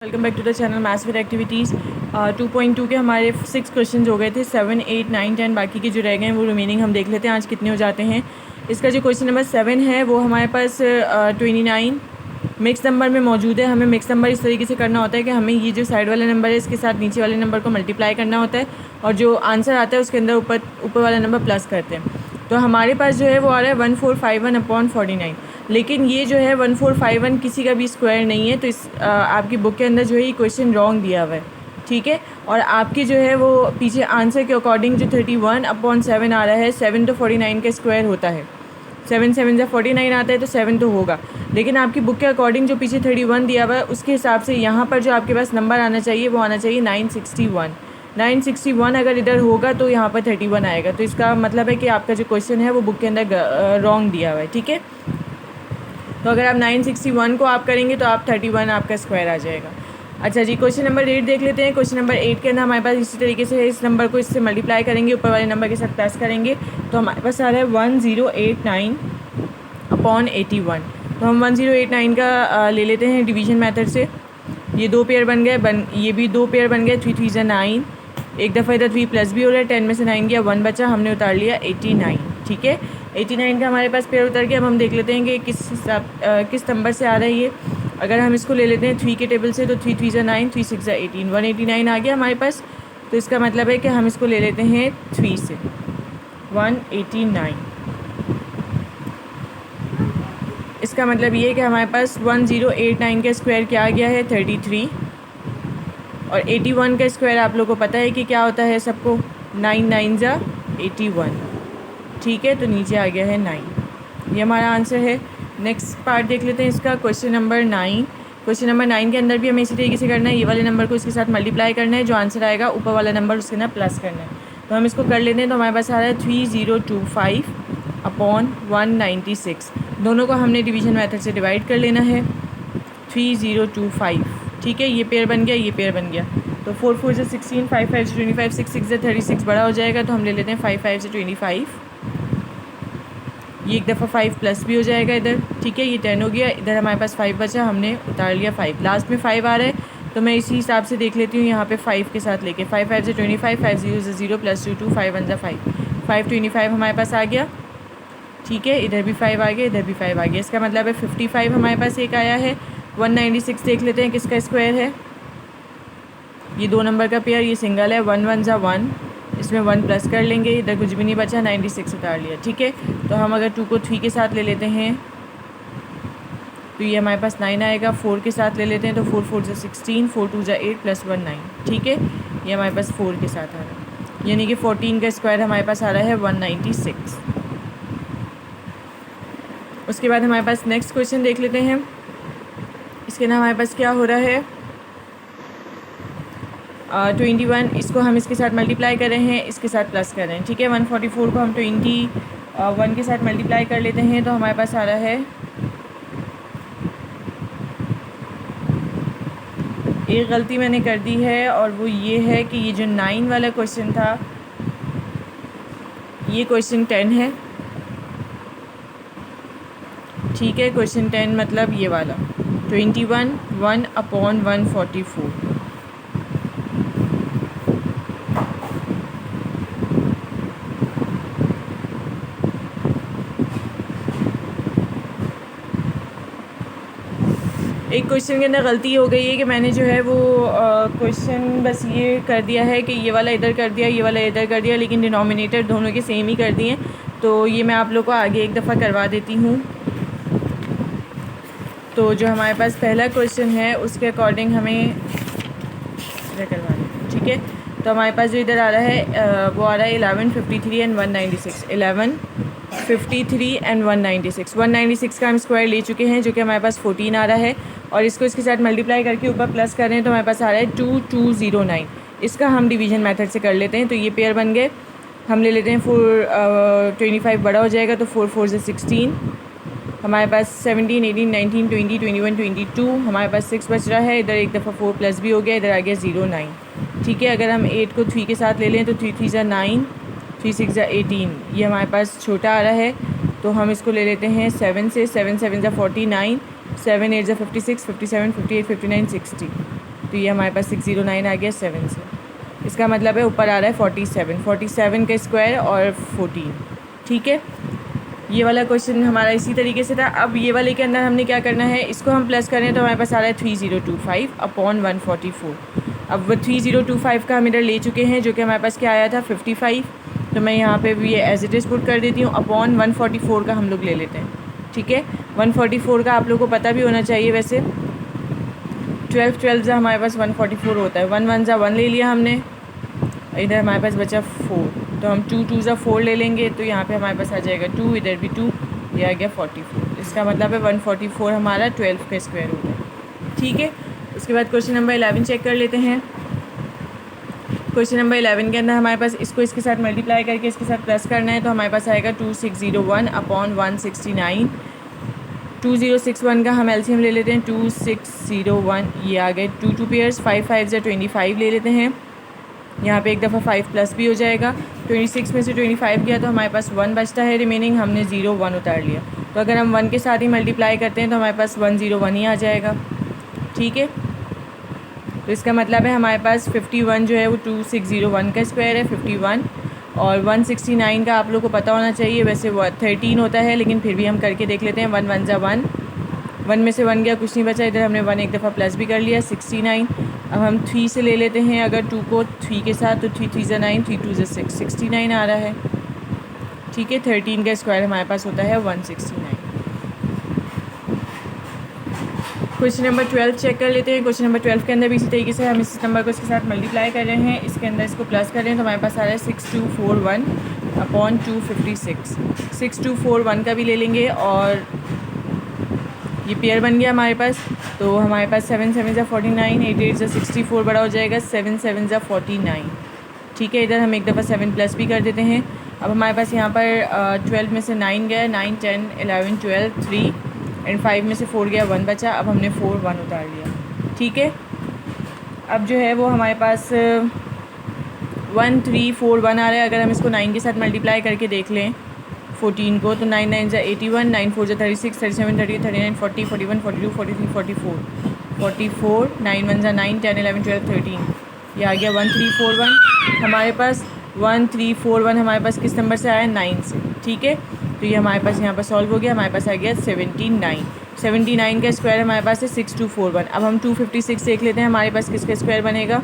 Welcome back to the channel maths with activities 2.2 के हमारे 6 question हो गए थे। 7, 8, 9, 10 बाकी के जो रह गए हैं वो रिमेनिंग हम देख लेते हैं आज कितने हो जाते हैं। इसका जो क्वेश्चन नंबर 7 है वो हमारे पास 29 मिक्स नंबर में मौजूद है। हमें मिक्स नंबर इस तरीके से करना होता है कि हमें ये जो साइड वाला नंबर है इसके साथ नीचे वाले नंबर को मल्टीप्लाई करना होता है और जो आंसर आता है उसके अंदर ऊपर वाला नंबर प्लस करते हैं। तो हमारे पास जो है वो आ रहा है 1451/49। लेकिन ये जो है 1451 किसी का भी स्क्वायर नहीं है, तो इस आपकी बुक के अंदर जो है ये क्वेश्चन रॉन्ग दिया हुआ है, ठीक है। और आपकी जो है वो पीछे आंसर के अकॉर्डिंग जो 31/7 आ रहा है, 7 तो 49 का स्क्वायर होता है, 7 7 जब 49 आता है तो 7 तो होगा। लेकिन आपकी बुक के अकॉर्डिंग जो पीछे 31 दिया हुआ है उसके हिसाब से यहाँ पर जो आपके पास नंबर आना चाहिए वो आना चाहिए 961। 961 अगर इधर होगा तो यहाँ पर 31 आएगा। तो इसका मतलब है कि आपका जो क्वेश्चन है वो बुक के अंदर रॉन्ग दिया हुआ है, ठीक है। तो अगर आप 961 को आप करेंगे तो आप 31 आपका स्क्वायर आ जाएगा। अच्छा जी, क्वेश्चन नंबर 8 देख लेते हैं। क्वेश्चन नंबर 8 के अंदर हमारे पास इसी तरीके से इस नंबर को इससे मल्टीप्लाई करेंगे, ऊपर वाले नंबर के साथ प्लस करेंगे, तो हमारे पास आ रहा है 1089/81। तो हम 1089 का ले लेते हैं डिवीजन मेथड से। ये 2 पेयर बन गए, ये भी 2 पेयर बन गए, 3 3 ज़ा 9, एक दफ़ा इधर 3 प्लस भी हो रहा है, 10 में से 9 गया, 1 बचा, हमने उतार लिया 89, ठीक है। 89 का हमारे पास पेयर उतर गया। अब हम देख लेते हैं कि किस नंबर से आ रहा है ये। अगर हम इसको ले लेते हैं 3 के टेबल से, तो 3 3 ज़ा 9, 3 6 ज़ा 18, 189 आ गया हमारे पास। तो इसका मतलब है कि हम इसको ले लेते हैं 3 से 189। इसका मतलब ये है कि हमारे पास 1089 का स्क्वायर क्या आ गया है 33, और 81 का स्क्वायर आप लोगों को पता है कि क्या होता है सबको, 9 9 ज़ा 81, ठीक है। तो नीचे आ गया है 9, ये हमारा आंसर है। नेक्स्ट पार्ट देख लेते हैं इसका, क्वेश्चन नंबर 9। क्वेश्चन नंबर 9 के अंदर भी हमें इसी तरीके से करना है, ये वाले नंबर को इसके साथ मल्टीप्लाई करना है, जो आंसर आएगा ऊपर वाला नंबर उसके ना प्लस करना है। तो हम इसको कर लेते हैं। तो हमारे पास आ रहा है 3025/196। दोनों को हमने डिवीजन मेथड से डिवाइड कर लेना है, 3025, ठीक है। ये पेयर बन गया, ये पेयर बन गया। तो 4 4 से 16, 5 5 से 25, 6 6 से 36 बड़ा हो जाएगा, तो हम ले लेते हैं 5 5 से 25। ये एक दफ़ा 5 प्लस भी हो जाएगा इधर, ठीक है। ये 10 हो गया, इधर हमारे पास 5 बचा, हमने उतार लिया 5। लास्ट में 5 आ रहा है, तो मैं इसी हिसाब से देख लेती हूँ यहाँ पे 5 के साथ लेके, 5 5 से 25, 5 0 से 0 प्लस 2 2, 5 1 ज़ा 5, 5 25 हमारे पास आ गया, ठीक है। इधर भी 5 आ गया, इधर भी 5 आ गया। इसका मतलब है 55 हमारे पास एक आया है। 196 देख लेते हैं किसका स्क्वायर है। ये 2 नंबर का पेयर, ये सिंगल है, 1 1 ज़ा 1, इसमें 1 प्लस कर लेंगे, इधर कुछ भी नहीं बचा, 96 उतार लिया, ठीक है। तो हम अगर 2 को 3 के साथ ले लेते हैं तो ये हमारे पास 9 आएगा। 4 के साथ ले लेते हैं तो 4 4 ज़ा 16, 4 2 ज़ा 8 प्लस 1 9, ठीक है। ये हमारे पास 4 के साथ आ रहा है, यानी कि 14 का स्क्वायर हमारे पास आ रहा है 196। उसके बाद हमारे पास नेक्स्ट क्वेश्चन देख लेते हैं। इसके ना हमारे पास क्या हो रहा है 21, इसको हम इसके साथ मल्टीप्लाई कर रहे हैं, इसके साथ प्लस कर रहे हैं, ठीक है। 144 को हम 21 के साथ मल्टीप्लाई कर लेते हैं, तो हमारे पास आ रहा है, एक गलती मैंने कर दी है, और वो ये है कि ये जो 9 वाला क्वेश्चन था ये क्वेश्चन 10 है, ठीक है। क्वेश्चन 10 मतलब ये वाला 21 1/144। एक क्वेश्चन के अंदर गलती हो गई है कि मैंने जो है वो क्वेश्चन बस ये कर दिया है कि ये वाला इधर कर दिया, ये वाला इधर कर दिया, लेकिन डिनोमिनेटर दोनों के सेम ही कर दिए। तो ये मैं आप लोग को आगे एक दफ़ा करवा देती हूँ। तो जो हमारे पास पहला क्वेश्चन है उसके अकॉर्डिंग हमें इधर करवा दें, ठीक है। तो हमारे पास जो इधर आ रहा है वो आ रहा है 1153 एंड 196, 1153 एंड 196। 196 का हम स्क्वायर ले चुके हैं, जो कि हमारे पास 14 आ रहा है, और इसको इसके साथ मल्टीप्लाई करके ऊपर प्लस कर रहे हैं, तो हमारे पास आ रहा है 2209। इसका हम डिवीजन मेथड से कर लेते हैं। तो ये पेयर बन गए, हम ले लेते हैं 25 बड़ा हो जाएगा, तो 4 4 से 16, हमारे पास 17 18 19 20 21 22, हमारे पास 6 बच रहा है, इधर एक दफ़ा 4 प्लस भी हो गया, इधर आ गया 0 9, ठीक है। अगर हम 8 को 3 के साथ ले लें तो 3 3 ज़ा 9, 3 6 ज़ा 18, ये हमारे पास छोटा आ रहा है, तो हम इसको ले लेते हैं 7 से, 7 7 ज़ा 49, 7 8 ज़ा 56, 57 58 59 60, तो ये हमारे पास 609 आ गया 7 से। इसका मतलब है ऊपर आ रहा है 47, 47 का स्क्वायर और 14। ठीक है, ये वाला क्वेश्चन हमारा इसी तरीके से था। अब ये वाले के अंदर हमने क्या करना है, इसको हम प्लस करें तो हमारे पास आ रहा है 3025 अपॉन 144। अब वो 3025 का हम इधर ले चुके हैं, जो कि हमारे पास क्या आया था 55। तो मैं यहाँ पे भी ये एज इट इज़ पुट कर देती हूँ। अपॉन 144 का हम लोग ले लेते हैं। ठीक है, 144 का आप लोगों को पता भी होना चाहिए वैसे। 12 जा हमारे पास 144 होता है। 1 जा 1 ले लिया हमने, इधर हमारे पास बचा 4, तो हम 2 जा 4 ले लेंगे, तो यहाँ पे हमारे पास आ जाएगा 2, इधर भी 2, ये आ गया 44। इसका मतलब है 144 हमारा 12 का स्क्वायर होता है। ठीक है, उसके बाद क्वेश्चन नंबर 11 चेक कर लेते हैं। क्वेश्चन नंबर 11 के अंदर हमारे पास इसको इसके साथ मल्टीप्लाई करके इसके साथ प्लस करना है, तो हमारे पास आएगा 2601 अपॉन 169। 2061 का हम एलसीएम ले लेते हैं, 2601 ये आ गए 2 पेयर्स, 5 5 जा 25 ले लेते हैं। यहाँ पे एक दफ़ा 5 प्लस भी हो जाएगा। 26 में से 25 गया तो हमारे पास 1 बचता है रिमेनिंग, हमने 0 1 उतार लिया। तो अगर हम 1 के साथ ही मल्टीप्लाई करते हैं तो हमारे पास 101 ही आ जाएगा। ठीक है, तो इसका मतलब है हमारे पास 51 जो है वो 2601 का स्क्वायर है 51। और 169 का आप लोग को पता होना चाहिए, वैसे वो 13 होता है, लेकिन फिर भी हम करके देख लेते हैं। 1 1 जा 1, 1 में से 1 गया, कुछ नहीं बचा, इधर हमने 1 एक दफ़ा प्लस भी कर लिया 69। अब हम 3 से ले लेते हैं, अगर 2 को 3 के साथ, तो 3 3 जा 9, 3 2 जा 6, 69 आ रहा है। ठीक है, 13 का स्क्वायर हमारे पास होता है 169। क्वेश्चन नंबर 12 चेक कर लेते हैं। क्वेश्चन नंबर 12 के अंदर भी इसी तरीके से हम इस नंबर को इसके साथ मल्टीप्लाई कर रहे हैं, इसके अंदर इसको प्लस कर रहे हैं, तो हमारे पास आ रहा है 6241 अपॉन 256। 6241 का भी ले लेंगे और ये पेयर बन गया हमारे पास। तो हमारे पास 7 7 जा 49, 8 8 जा 64 बड़ा हो जाएगा 7 7 जा 49। ठीक है, इधर हम एक दफ़ा 7 प्लस भी कर देते हैं। अब हमारे पास यहाँ पर 12 में से 9 गया, 9 10 11 12 3 एंड 5 में से 4 गया, 1 बचा। अब हमने 4 1 उतार लिया। ठीक है, अब जो है वो हमारे पास 1341 आ रहा है। अगर हम इसको 9 के साथ मल्टीप्लाई करके देख लें 14 को, तो 9 9 जा 81, 9 4 जा 36, 37 38 39 40 41 42 43 44 44, 9 1 जा 9, 10 11 12 13, ये आ गया 1341 हमारे पास। 1341 हमारे पास किस नंबर से आया, 9 से। ठीक है, तो ये हमारे पास यहाँ पर सॉल्व हो गया, हमारे पास आ गया 79। 79 का स्क्वायर हमारे पास है 6241। अब हम 256 देख लेते हैं हमारे पास किसका स्क्वायर बनेगा।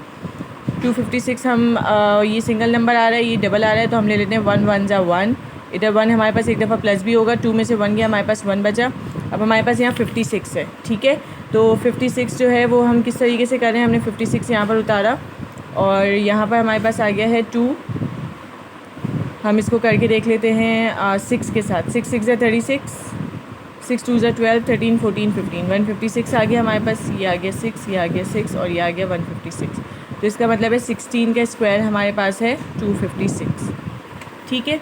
256 हम ये सिंगल नंबर आ रहा है, ये डबल आ रहा है, तो हम ले लेते हैं 1 1 जा 1, इधर 1 हमारे पास एक दफ़ा प्लस भी होगा, 2 में से 1 गया, हमारे पास 1 बचा। अब हमारे पास यहाँ 56 है। ठीक है, तो 56 जो है वो हम किस तरीके से कर रहे हैं, हमने 56 यहाँ पर उतारा और यहाँ पर हमारे पास आ गया है 2। हम इसको करके देख लेते हैं 6 के साथ। 6 6 जा 36, 6 2 जा 12 13 14 15, 156 आ गया हमारे पास, ये आ गया 6, ये आ गया 6 और ये आ गया 156। तो इसका मतलब है 16 का स्क्वायर हमारे पास है 256। ठीक है,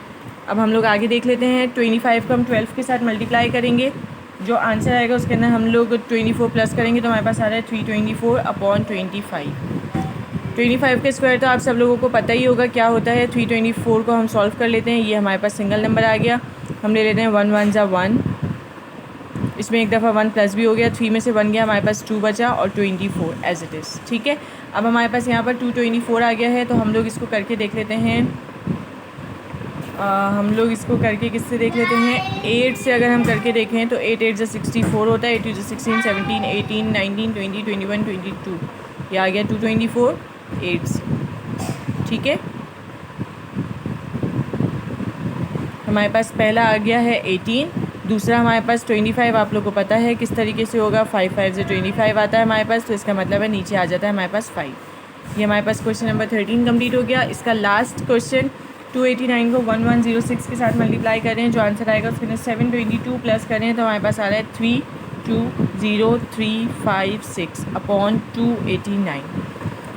अब हम लोग आगे देख लेते हैं। 25 को हम 12 के साथ मल्टीप्लाई करेंगे, जो आंसर आएगा उसके अंदर हम लोग 24 प्लस करेंगे, तो हमारे पास आ रहा है 324 अपॉन 25। 25 का स्क्वायर तो आप सब लोगों को पता ही होगा क्या होता है। 324 को हम सॉल्व कर लेते हैं, ये हमारे पास सिंगल नंबर आ गया, हम ले लेते हैं 1 1 जा 1, इसमें एक दफ़ा 1 प्लस भी हो गया, 3 में से 1 गया, हमारे पास 2 बचा और 24 एज इट इज़। ठीक है, अब हमारे पास यहाँ पर 224 आ गया है, तो हम लोग इसको करके देख लेते हैं। हम लोग इसको करके किससे देख लेते हैं, 8 से अगर हम करके देखें तो 8 8 जा 64 होता है, 8 2 जा 16 17 18 19 20 21 22, ये आ गया 224 8 से। ठीक है, हमारे पास पहला आ गया है 18, दूसरा हमारे पास 25, आप लोग को पता है किस तरीके से होगा, 5 5 से 25 आता है हमारे पास, तो इसका मतलब है नीचे आ जाता है हमारे पास 5। ये हमारे पास क्वेश्चन नंबर 13 कंप्लीट हो गया। इसका लास्ट क्वेश्चन 289 को 1106 के साथ मल्टीप्लाई करें, जो आंसर आएगा उसके अंदर 722 प्लस करें, तो हमारे पास आ रहा है 320,356 अपॉन 289।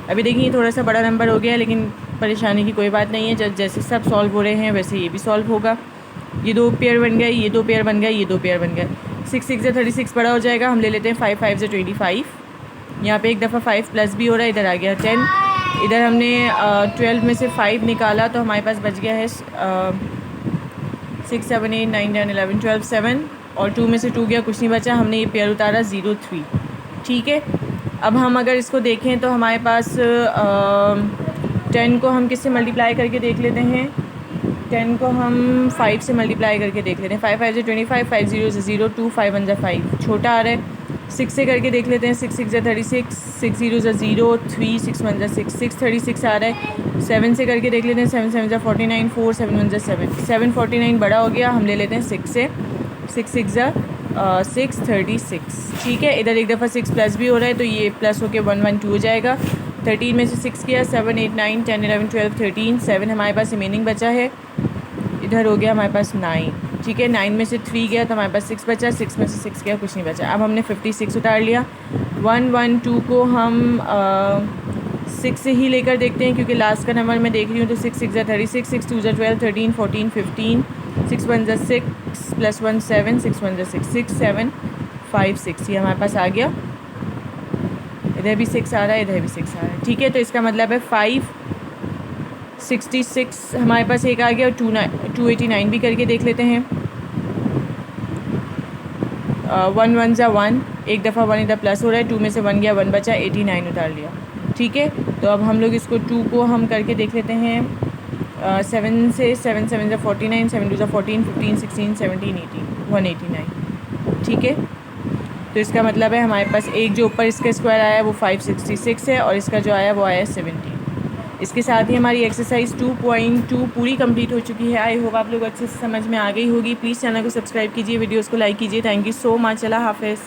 अभी देखिए ये थोड़ा सा बड़ा नंबर हो गया है, लेकिन परेशानी की कोई बात नहीं है, जब जैसे सब सॉल्व हो रहे हैं वैसे ये भी सॉल्व होगा। ये 2 पेयर बन गए, ये 2 पेयर बन गए, ये 2 पेयर बन गए। 6 6 जा 36 बड़ा हो जाएगा, हम ले लेते हैं 5 5 जा 25, यहाँ पे एक दफ़ा 5 प्लस भी हो रहा है, इधर आ गया 10, इधर हमने 12 में से 5 निकाला, तो हमारे पास बच गया है 6 7 8 9 10 11 12 7, और 2 में से 2 गया, कुछ नहीं बचा, हमने ये पेयर उतारा 0 3। ठीक है, अब हम अगर इसको देखें तो हमारे पास 10 को हम किससे मल्टीप्लाई करके देख लेते हैं, 10 को हम 5 से मल्टीप्लाई करके देख लेते हैं। 5 5 25, 5 0 0, 2 5 1 5 छोटा आ रहा है। 6 से करके देख लेते हैं, 6 6 36, 6 0 0, 3 6 1 6, 6 36 आ रहा है। 7 से करके देख लेते हैं, 7 7 49, 4 7 1 7, 7 49 बड़ा हो गया, हम ले लेते हैं 6 से, 6 6 6 36। ठीक है, इधर एक दफ़ा 6 प्लस भी हो रहा है तो ये प्लस होके 1 1 2 हो जाएगा। 13 में से 6 किया, 7 8 9 10 11 12 13, 7 हमारे पास रिमेनिंग बचा है। इधर हो गया हमारे पास 9। ठीक है, 9 में से 3 गया तो हमारे पास 6 बचा, 6 में से 6 गया, कुछ नहीं बचा। अब हमने 56 उतार लिया। 1 1 2 को हम 6 से ही लेकर देखते हैं क्योंकि लास्ट का नंबर मैं देख रही हूँ। तो 6 6 36, 6 2 12 13 14 15, 6 1 6 प्लस 1 7, 6 1 6 6 7 5 6, ये हमारे पास आ गया। इधर भी 6 आ रहा है, इधर भी 6 आ रहा है। ठीक है, तो इसका मतलब है 566 हमारे पास एक आ गया। और 289 भी करके देख लेते हैं। 1 1 ज़ा 1, एक दफ़ा 1 इधर प्लस हो रहा है, 2 में से 1 गया, 1 बचा, 89 उतार लिया। ठीक है, तो अब हम लोग इसको 2 को हम करके देख लेते हैं। 7 से 7 7 ज़ा 49, 7 2 ज़ा 14, 15 16 17 18, 189। ठीक है, तो इसका मतलब है हमारे पास एक जो ऊपर इसका स्क्वायर आया है वो 566 है और इसका जो आया वो आया 17। इसके साथ ही हमारी एक्सरसाइज 2.2 पूरी कंप्लीट हो चुकी है। आई होप आप लोग अच्छे से समझ में आ गई होगी। प्लीज़ चैनल को सब्सक्राइब कीजिए, वीडियोस को लाइक कीजिए। Thank you so much. अल्लाह हाफ़िज़।